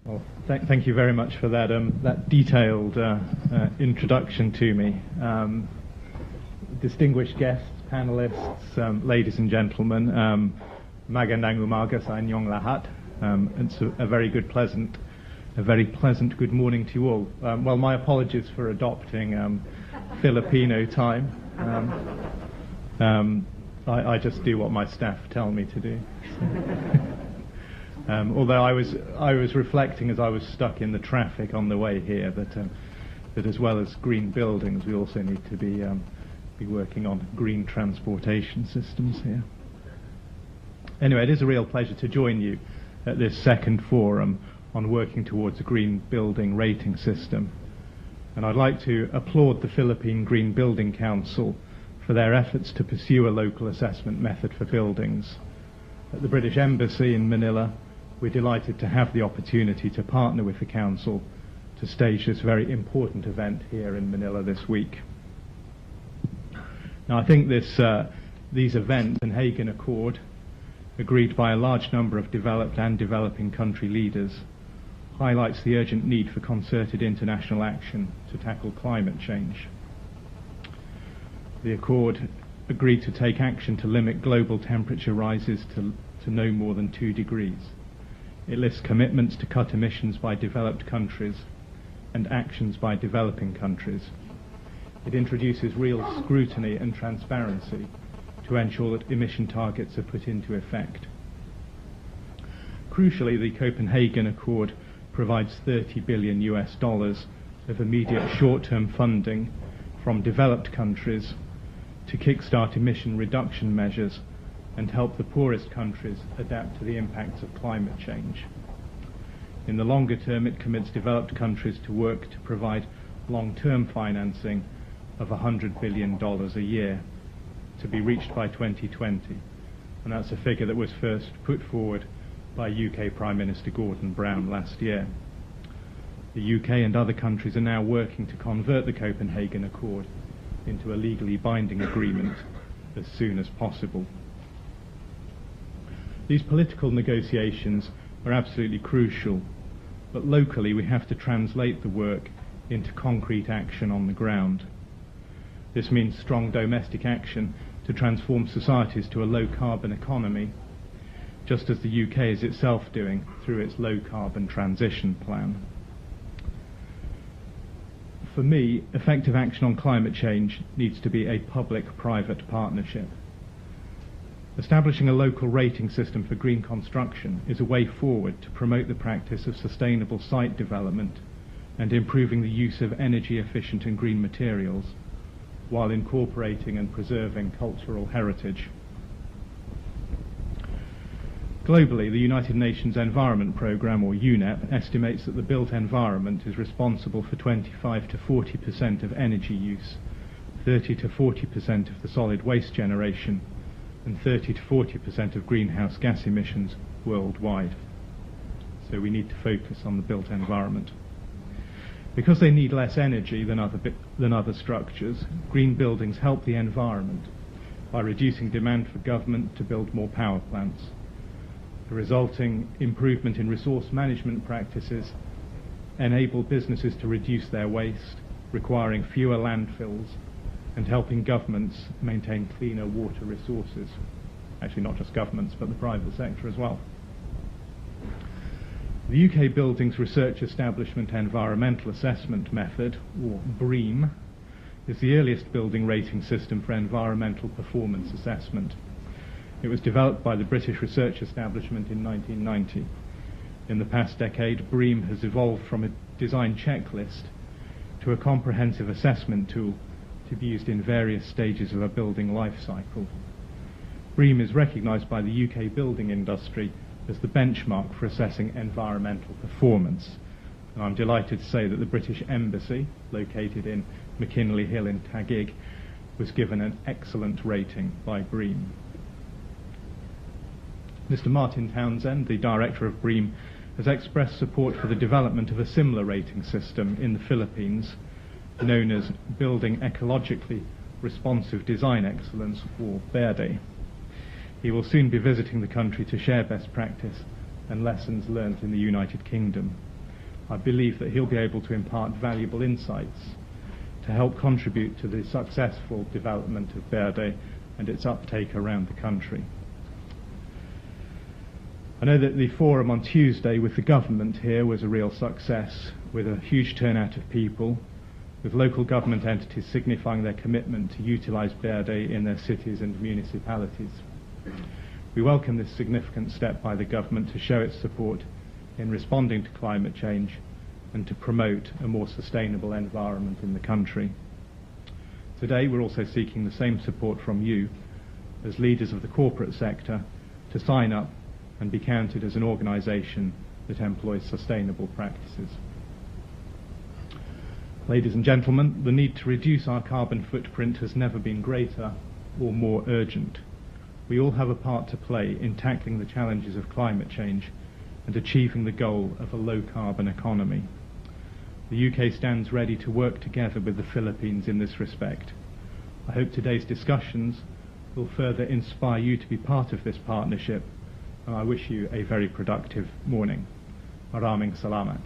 Well, thank you very much for that that detailed introduction to me. Distinguished guests, panelists, ladies and gentlemen, magandang umaga sa inyong lahat. It's a very pleasant good morning to you all. Well, my apologies for adopting Filipino time. I just do what my staff tell me to do. Although I was reflecting as I was stuck in the traffic on the way here that as well as green buildings, we also need to be working on green transportation systems here. Anyway, it is a real pleasure to join you at this second forum on working towards a green building rating system. And I'd like to applaud the Philippine Green Building Council for their efforts to pursue a local assessment method for buildings. At the British Embassy in Manila, we're delighted to have the opportunity to partner with the Council to stage this very important event here in Manila this week. Now, I think these events, the Copenhagen Accord, agreed by a large number of developed and developing country leaders, highlights the urgent need for concerted international action to tackle climate change. The Accord agreed to take action to limit global temperature rises to no more than 2 degrees. It lists commitments to cut emissions by developed countries and actions by developing countries. It introduces real scrutiny and transparency to ensure that emission targets are put into effect. Crucially, the Copenhagen Accord provides $30 billion of immediate short-term funding from developed countries to kickstart emission reduction measures and help the poorest countries adapt to the impacts of climate change. In the longer term, it commits developed countries to work to provide long-term financing of $100 billion a year to be reached by 2020. And that's a figure that was first put forward by UK Prime Minister Gordon Brown last year. The UK and other countries are now working to convert the Copenhagen Accord into a legally binding agreement as soon as possible. These political negotiations are absolutely crucial, but locally we have to translate the work into concrete action on the ground. This means strong domestic action to transform societies to a low-carbon economy, just as the UK is itself doing through its low-carbon transition plan. For me, effective action on climate change needs to be a public-private partnership. Establishing a local rating system for green construction is a way forward to promote the practice of sustainable site development and improving the use of energy-efficient and green materials, while incorporating and preserving cultural heritage. Globally, the United Nations Environment Programme, or UNEP, estimates that the built environment is responsible for 25 to 40% of energy use, 30 to 40% of the solid waste generation, and 30 to 40% of greenhouse gas emissions worldwide. So we need to focus on the built environment. Because they need less energy than other structures, green buildings help the environment by reducing demand for government to build more power plants. The resulting improvement in resource management practices enable businesses to reduce their waste, requiring fewer landfills, and helping governments maintain cleaner water resources. Actually, not just governments, but the private sector as well. The UK Buildings Research Establishment Environmental Assessment Method, or BREEAM, is the earliest building rating system for environmental performance assessment. It was developed by the British Research Establishment in 1990. In the past decade, BREEAM has evolved from a design checklist to a comprehensive assessment tool to be used in various stages of a building life cycle. BREEAM is recognised by the UK building industry as the benchmark for assessing environmental performance. And I'm delighted to say that the British Embassy, located in McKinley Hill in Taguig, was given an excellent rating by BREEAM. Mr. Martin Townsend, the director of BREEAM, has expressed support for the development of a similar rating system in the Philippines, known as Building Ecologically Responsive Design Excellence, or BERDE. He will soon be visiting the country to share best practice and lessons learnt in the United Kingdom. I believe that he'll be able to impart valuable insights to help contribute to the successful development of Verde and its uptake around the country. I know that the forum on Tuesday with the government here was a real success, with a huge turnout of people, with local government entities signifying their commitment to utilise Verde in their cities and municipalities. We welcome this significant step by the government to show its support in responding to climate change and to promote a more sustainable environment in the country. Today we're also seeking the same support from you as leaders of the corporate sector to sign up and be counted as an organisation that employs sustainable practices. Ladies and gentlemen, the need to reduce our carbon footprint has never been greater or more urgent. We all have a part to play in tackling the challenges of climate change and achieving the goal of a low-carbon economy. The UK stands ready to work together with the Philippines in this respect. I hope today's discussions will further inspire you to be part of this partnership, and I wish you a very productive morning. Maraming salamat.